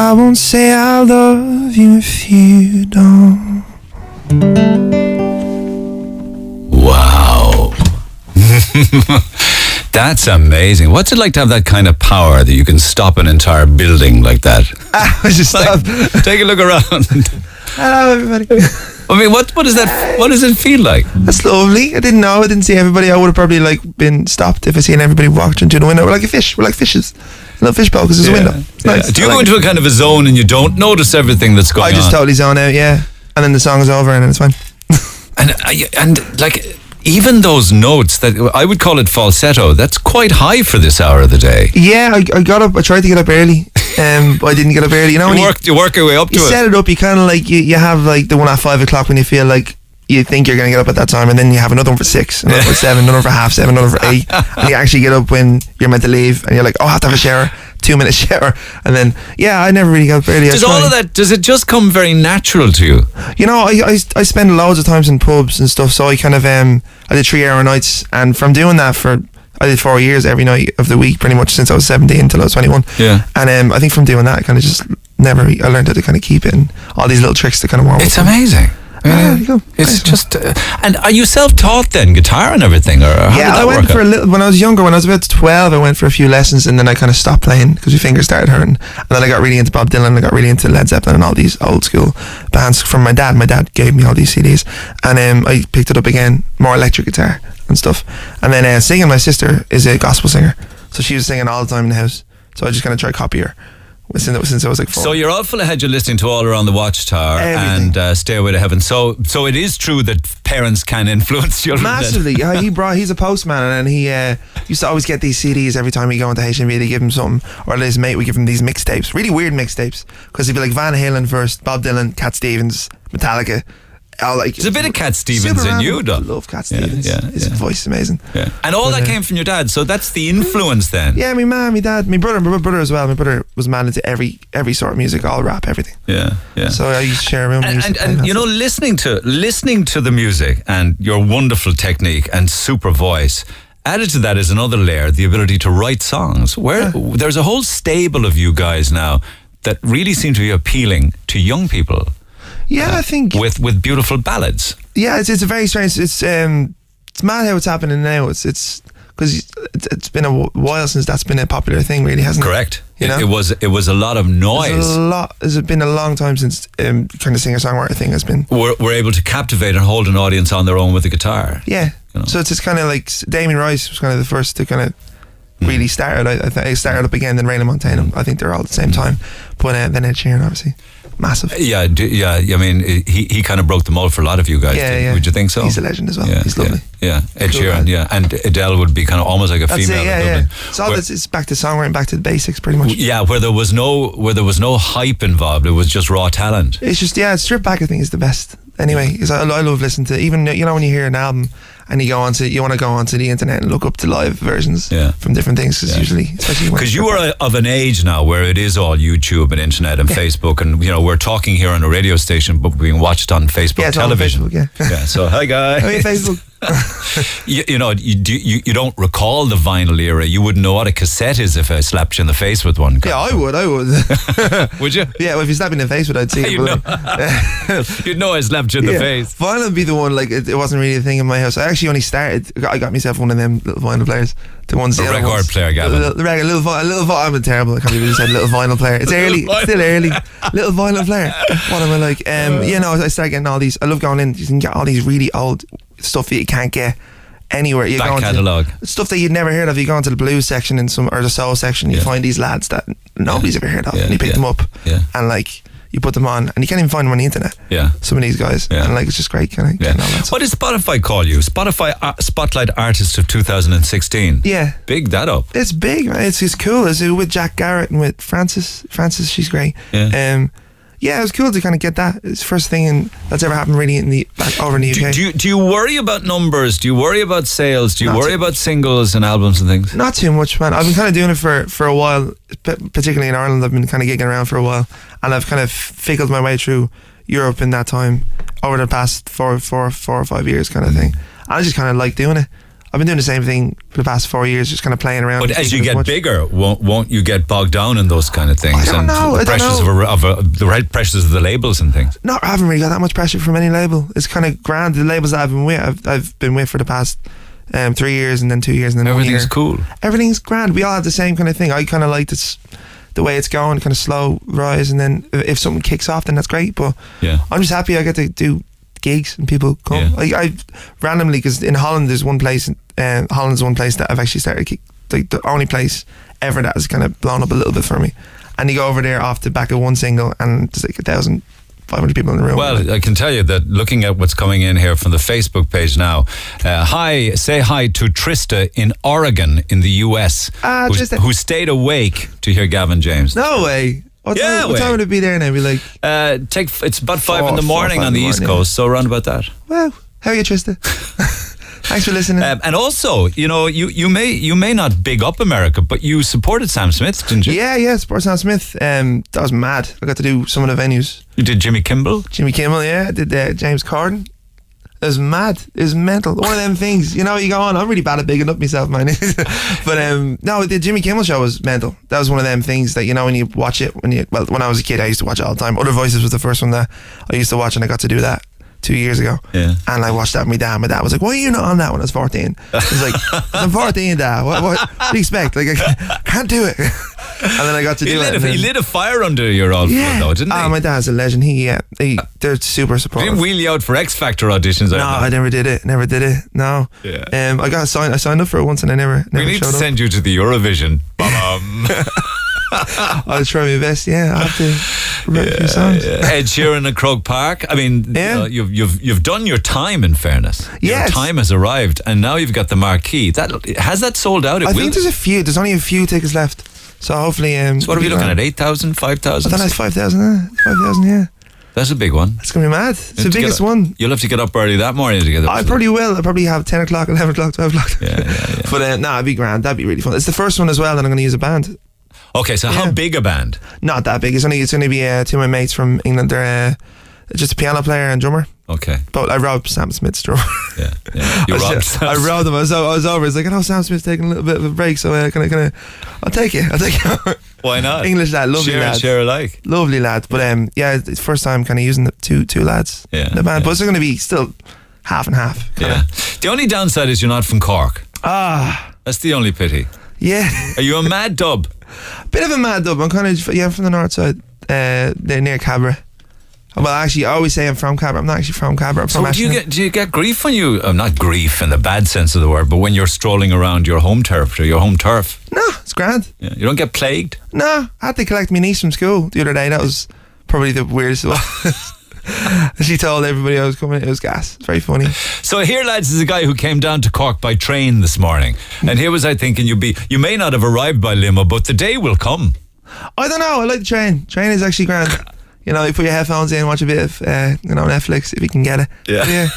I won't say I love you if you don't. Wow. That's amazing. What's it like to have that kind of power that you can stop an entire building like that? I just stop. Take a look around. Hello, everybody. I mean, what does that? What does it feel like? That's lovely. I didn't know. I didn't see everybody. I would have probably like been stopped if I seen everybody walking through the window. We're like a fish. We're like fishes. A little fishbowl because there's a window. It's nice. Do you go into a kind of a zone and you don't notice everything that's going on? I just totally zone out, yeah. And then the song is over and then it's fine. and like even those notes that I would call it falsetto, that's quite high for this hour of the day. Yeah, I got up. I tried to get up early, but I didn't get up early. You know, you work your way up to it. You set it up. You kind of like you have like the one at 5 o'clock when you feel like you think you're going to get up at that time, and then you have another one for 6, another for 7, another for 7:30, another for 8, and you actually get up when you're meant to leave, and you're like, oh, I have to have a shower. 2-minute shower, and then I never really got up early. Does all of that? Does it just come very natural to you? You know, I spend loads of times in pubs and stuff, so I kind of I did 3-hour nights, and from doing that I did 4 years every night of the week, pretty much since I was 17 until I was 21. Yeah, and I think from doing that, I kind of just I learned how to kind of keep it and all these little tricks to kind of warm up. It's amazing. It's just and are you self-taught then, guitar and everything, or how did that I went work for a little when I was younger. When I was about 12, I went for a few lessons, and then I kind of stopped playing because my fingers started hurting. And then I got really into Bob Dylan, I got really into Led Zeppelin and all these old school bands from my dad. My dad gave me all these CDs, and I picked it up again, more electric guitar and stuff. And then singing, my sister is a gospel singer, so she was singing all the time in the house, so I just kind of tried to copy her since I was like 4. So you're all full ahead. You're listening to All Around the Watchtower and Stairway to Heaven. So it is true that parents can influence children massively. He's a postman, and he used to always get these CDs every time we go into HMV. They give him something, or his mate would give him these mixtapes, really weird mixtapes, because he'd be like Van Halen first, Bob Dylan, Cat Stevens, Metallica. There's a bit of Cat Stevens in you, though. I love Cat Stevens. His voice is amazing. Yeah. And all that came from your dad, so that's the influence then. Yeah, my mum, my dad, my brother as well. My brother was mad into every sort of music, all rap, everything. Yeah. So I used to share a room. And you know, listening to the music and your wonderful technique and super voice, added to that is another layer, the ability to write songs. There's a whole stable of you guys now that really seem to be appealing to young people. Yeah, I think with beautiful ballads. Yeah, it's a very strange. It's mad how it's happening now. It's because it's been a while since that's been a popular thing, really, hasn't it? Correct. You know? It was a lot of noise. It's been a long time since kind of singer-songwriter thing has been. We're able to captivate and hold an audience on their own with the guitar. Yeah. You know? So it's kind of like Damien Rice was kind of the first to kind of really start it. I started up again, then Ray Montana. I think they're all at the same time. But then Ed Sheeran, obviously. Massive. Yeah. I mean, he kind of broke the mold for a lot of you guys. Yeah. Would you think so? He's a legend as well. He's lovely. Yeah. Ed Sheeran. Yeah, and Adele would be kind of almost like a female. Yeah. So it's back to songwriting, back to the basics, pretty much. Yeah, where there was no hype involved. It was just raw talent. It's just stripped back. I think is the best. Anyway, because I love listening to, even when you hear an album and you want to go onto the internet and look up the live versions from different things, because usually, especially because you are of an age now where it is all YouTube and internet and Facebook, and we're talking here on a radio station but being watched on Facebook television. On Facebook, So hi guys. Hey, Facebook. you don't recall the vinyl era. You wouldn't know what a cassette is if I slapped you in the face with one. Yeah, I would. Would you? Yeah, well, if you slapped me in the face with it, I'd see it. You'd know I slapped you in the face. Vinyl would be the one, like, it wasn't really a thing in my house. I actually only started, I got myself one of them little vinyl players. The ones, a record player, Gavin. A little vinyl. I'm terrible. I can't believe you said little vinyl player. It's early, still early. Little vinyl player. What am I like? I started getting all these. I love going in. You can get all these really old stuff that you can't get anywhere. You back catalogue stuff that you'd never heard of. You go into the blues section or the soul section, you find these lads that nobody's ever heard of, and you pick them up, and like you put them on, and you can't even find them on the internet. Some of these guys, and like it's just great. Kind of. What did Spotify call you? Spotify Spotlight Artist of 2016. Yeah, big that up. It's big, man. It's cool. It's with Jack Garrett and with Frances. She's great. Yeah, it was cool to kind of get that. It's the first thing that's ever happened really over in the UK. Do you worry about numbers? Do you worry about sales? Do you worry about singles and albums and things? Not too much, man. I've been kind of doing it for a while, particularly in Ireland. I've been kind of gigging around for a while, and I've kind of fickled my way through Europe in that time over the past four or 5 years kind of thing. I just kind of like doing it. I've been doing the same thing for the past 4 years, just kind of playing around. But as you get bigger, won't you get bogged down in those kind of things? I don't know. The pressures the right pressures of the labels and things. No, I haven't really got that much pressure from any label. It's kind of grand. The labels that I've been with for the past 3 years, and then 2 years, and then 1 year. Everything's cool. Everything's grand. We all have the same kind of thing. I kind of like this, the way it's going, kind of slow rise, and then if something kicks off, then that's great. But I'm just happy I get to do gigs and people come. I randomly, because in Holland there's one place, Holland's one place that I've actually started, like the only place ever that has kind of blown up a little bit for me. And you go over there off the back of one single, and there's like 1,500 people in the room. Well, I can tell you that looking at what's coming in here from the Facebook page now, say hi to Trista in Oregon in the US, who stayed awake to hear Gavin James. No way. What time would it be there now? Be like, it's about 5 in the morning on the East Coast, so around about that. Wow, how are you, Trista? Thanks for listening. And also, you may not big up America, but you supported Sam Smith, didn't you? Yeah, supported Sam Smith. That was mad. I got to do some of the venues. You did Jimmy Kimmel, yeah. I did James Corden. It was mad. It was mental. One of them things, you go on. I'm really bad at bigging up myself, man. But no, the Jimmy Kimmel show was mental. That was one of them things that, when you watch it, when I was a kid, I used to watch it all the time. Other Voices was the first one that I used to watch, and I got to do that 2 years ago. Yeah. And I watched that with my dad. My dad was like, "Why are you not on that when I was 14?" I was like, "I'm 14, Dad. What do you expect? Like, I can't do it." And then I got to do it. He lit a fire under your old foot, though, didn't he? My dad's a legend. They're super supportive. He didn't wheel you out for X Factor auditions. No, I never did it. No. Yeah. I signed up for it once, and I never we need to showed send you to the Eurovision. I'll try my best. Yeah, I have to write a few songs. Ed Sheeran at Croke Park. I mean, you've done your time. In fairness, your time has arrived, and now you've got the Marquee. Has that sold out? I think there's a few. There's only a few tickets left. So hopefully, so what are we looking at? 8,000, 5,000? I thought it's 5,000. 5,000, yeah. That's a big one. It's gonna be mad. It's the biggest one. You'll have to get up early that morning to get up. I probably will. I'll probably have 10 o'clock, 11 o'clock, 12 o'clock. Yeah. But it'd be grand. That'd be really fun. It's the first one as well that I'm going to use a band. Okay, so how big a band? Not that big. It's going to be two of my mates from England. They're just a piano player and drummer. Okay. But I robbed Sam Smith's drummer. Yeah. You robbed Sam. I robbed him. I was over. It's like, Sam Smith's taking a little bit of a break, so I'll take it. Why not? English lad, lovely lad. Share alike. Lovely lad. But it's first time kind of using the two lads in the band. But it's going to be still half and half. Yeah. The only downside is you're not from Cork. That's the only pity. Yeah. Are you a mad dub? Bit of a mad dub. I'm kind of from the north side. They're near Cabra. Well, actually, I always say I'm from Cabra. I'm not actually from Cabra. I'm from Ashton. Do you get grief when you? Not grief in the bad sense of the word, but when you're strolling around your home territory, your home turf. No, it's grand. Yeah, you don't get plagued. No, I had to collect my niece from school the other day. That was probably the weirdest one. She told everybody I was coming. It was gas. It's very funny. So here, lads, is a guy who came down to Cork by train this morning, and here was I thinking you may not have arrived by limo, but the day will come. I don't know. I like the train. Train is actually grand. You put your headphones in, watch a bit of Netflix if you can get it. Yeah.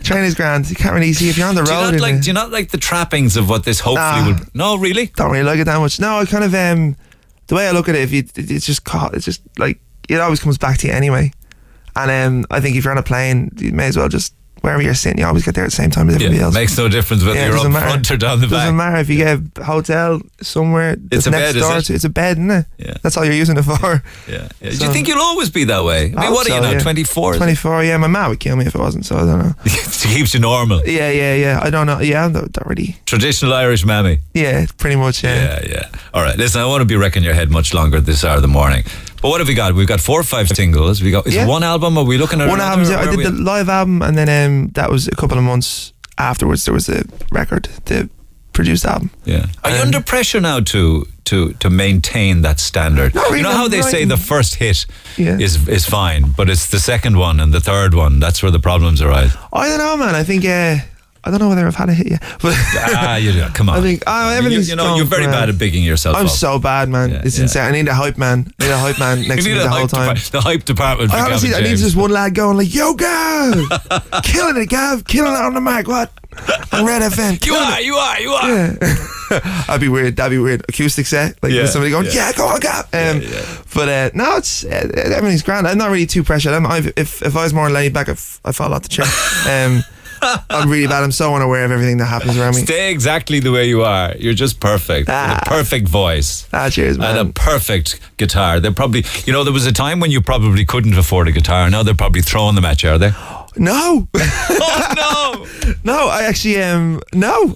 Train is grand. You can't really see if you're on the road. Do you not like the trappings of what this hopefully will? No, really. Don't really like it that much. No, I kind of the way I look at it, it's just like it always comes back to you anyway. And I think if you're on a plane, you may as well just wherever you're sitting, you always get there at the same time as everybody else. Makes no difference whether you're up front or down the back. Doesn't matter if you get a hotel somewhere. It's a bed, is it? It's a bed, isn't it? Yeah. That's all you're using it for. Yeah. So, do you think you'll always be that way? I mean, what are you now? 24. 24. Yeah, my ma would kill me if I wasn't. So I don't know. She keeps you normal. Yeah. I don't know. Yeah, I'm not really. Traditional Irish mammy. Yeah, pretty much. Yeah. All right. Listen, I want to be wrecking your head much longer at this hour of the morning. But what have we got? We've got 4 or 5 singles. Is it one album? Are we looking at one album? I did the live album, and then that was a couple of months afterwards. There was a record, the produced album. Yeah. Are you under pressure now to maintain that standard? Really, how they say the first hit is fine, but it's the second one and the third one that's where the problems arise. I don't know, man. I think I don't know whether I've had a hit yet. But come on. I think everything's you're very bad at bigging yourself up. I'm so bad, man. It's insane. I need a hype man. Next to me the whole time. The hype department. I need just one lad going like, "Yo, Gav, killing it, Gav, killing it on the mic. What? On RedFM. You are. Yeah. That'd be weird. Acoustic set, like with somebody going, "Yeah, go on, Gav." But no, it's everything's grand. I'm not really too pressured. If I was more laid back, I fall off the chair. I'm really bad. I'm so unaware of everything that happens around me. Stay exactly the way you are. You're just perfect. With a perfect voice. Cheers, man. And a perfect guitar. They're probably, there was a time when you probably couldn't afford a guitar. Now they're probably throwing them at you, are they? No. Oh, no. No, I actually, no.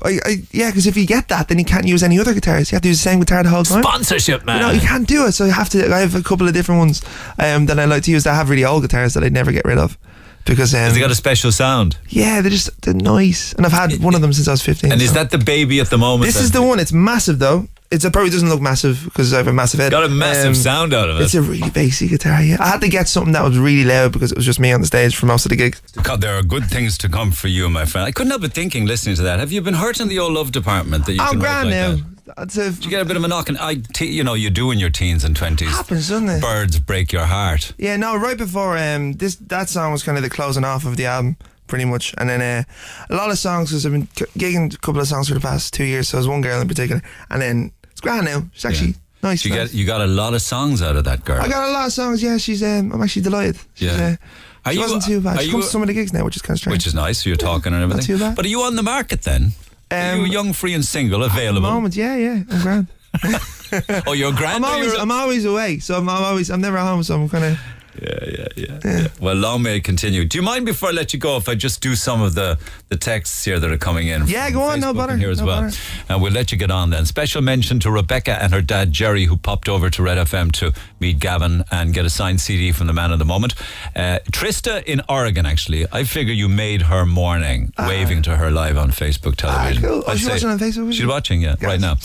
Because if you get that, then you can't use any other guitars. You have to use the same guitar the whole time. Sponsorship, man. You can't do it. So I have a couple of different ones that I like to use that have really old guitars that I'd never get rid of. Because they got a special sound. Yeah, they're nice. And I've had one of them since I was 15. And is that the baby at the moment? This is the one. It's massive though. It probably doesn't look massive because I have a massive head. Got a massive sound out of it. It's a really bassy guitar, yeah. I had to get something that was really loud because it was just me on the stage for most of the gigs. God, there are good things to come for you, my friend. I couldn't help but thinking, listening to that, have you been hurt in the old love department that you can grand like now. That? Did you get a bit of a knock? And you do in your teens and 20s. Happens, doesn't it? Birds break your heart. Yeah, no, right before that song was kind of the closing off of the album, pretty much. And then a lot of songs, because I've been gigging a couple of songs for the past 2 years, so there's one girl in particular. And then it's grand now. She's actually nice. You got a lot of songs out of that girl. I got a lot of songs, yeah. She's I'm actually delighted. She wasn't too bad. She comes to some of the gigs now, which is kind of strange. Which is nice, so you're talking and everything. Not too bad. But are you on the market then? Are you young, free and single, available? At the moment, yeah, I'm grand. Oh, you're grand? I'm always away, so I'm never home, so I'm kind of... Yeah. Well, long may it continue. Do you mind, before I let you go, if I just do some of the texts here that are coming in? Yeah, go on, no bother. Here as well. And we'll let you get on then. Special mention to Rebecca and her dad Jerry, who popped over to Red FM to meet Gavin and get a signed CD from the man of the moment. Trista in Oregon, actually. I figure you made her morning waving to her live on Facebook television. Cool. She's watching on Facebook? She's watching, yes. Right now.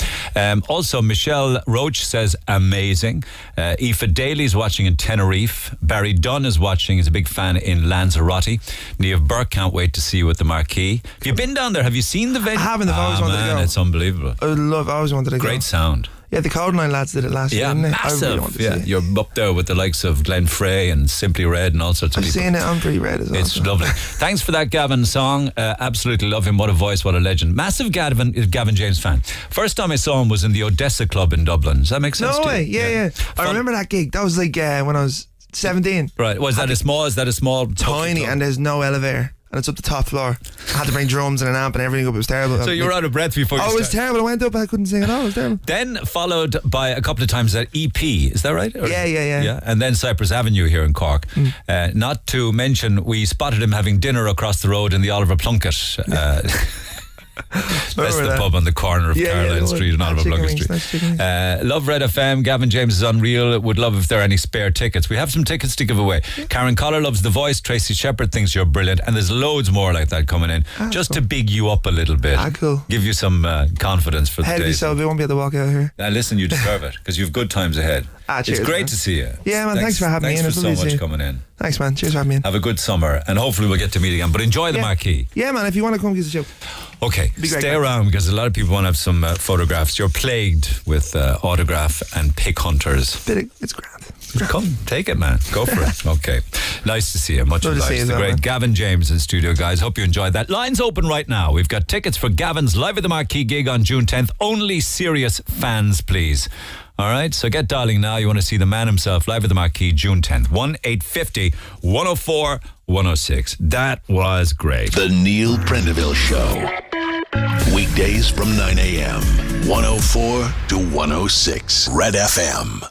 Also, Michelle Roach says amazing. Aoife Daly's watching in Tenerife. Barry Dunn is watching, is a big fan in Lanzarote. Niamh Burke can't wait to see you at the Marquee. Have you been down there? Have you seen the venue? I haven't. I've always wanted to go. It's unbelievable. I always wanted to go. Great sound. Yeah, the Cold Line lads did it last year, didn't they? Massive. You're up there with the likes of Glenn Frey and Simply Red and all sorts of people. I've seen it on Pretty Red as well. It's lovely. Thanks for that Gavin song. Absolutely love him. What a voice, what a legend. Massive Gavin James fan. First time I saw him was in the Odessa Club in Dublin. Does that make sense? No way. Yeah. I remember that gig. That was like when I was 17. Right. Is that a small tiny, and there's no elevator. And it's up the top floor. I had to bring drums and an amp and everything up. It was terrible. So you were out of breath before you started? It was terrible. I went up, I couldn't sing at all. It was terrible. Then followed by a couple of times at EP. Is that right? Yeah. And then Cypress Avenue here in Cork. Not to mention, we spotted him having dinner across the road in the Oliver Plunkett. That's the pub on the corner of Caroline Street and Oliver Plunkett Street. Love Red FM. Gavin James is unreal. Would love if there are any spare tickets. We have some tickets to give away. Karen Collar loves The Voice. Tracy Shepherd thinks you're brilliant, and there's loads more like that coming in, just to big you up a little bit. Cool. Give you some confidence for the day. So we won't be able to walk out here. Listen, you deserve it because you've good times ahead. Cheers, it's great man. to see you. Yeah, man. Thanks for having me in. Thanks for so much coming in. Thanks, man. Cheers for having me in. Have a good summer, and hopefully we'll get to meet again. But enjoy the Marquee. Yeah, man. If you want to come, give us a shout. Okay, stay around because a lot of people want to have some photographs. You're plagued with autograph and pick hunters. It's grand. Come, take it, man. Go for it. Okay. Nice to see you. Much obliged. The great Gavin James in studio, guys. Hope you enjoyed that. Lines open right now. We've got tickets for Gavin's Live at the Marquee gig on June 10th. Only serious fans, please. All right, so get dialing now. You want to see the man himself live at the Marquee June 10th. 1-850-104-106. That was great. The Neil Prendeville Show. Weekdays from 9 a.m. 104 to 106. Red FM.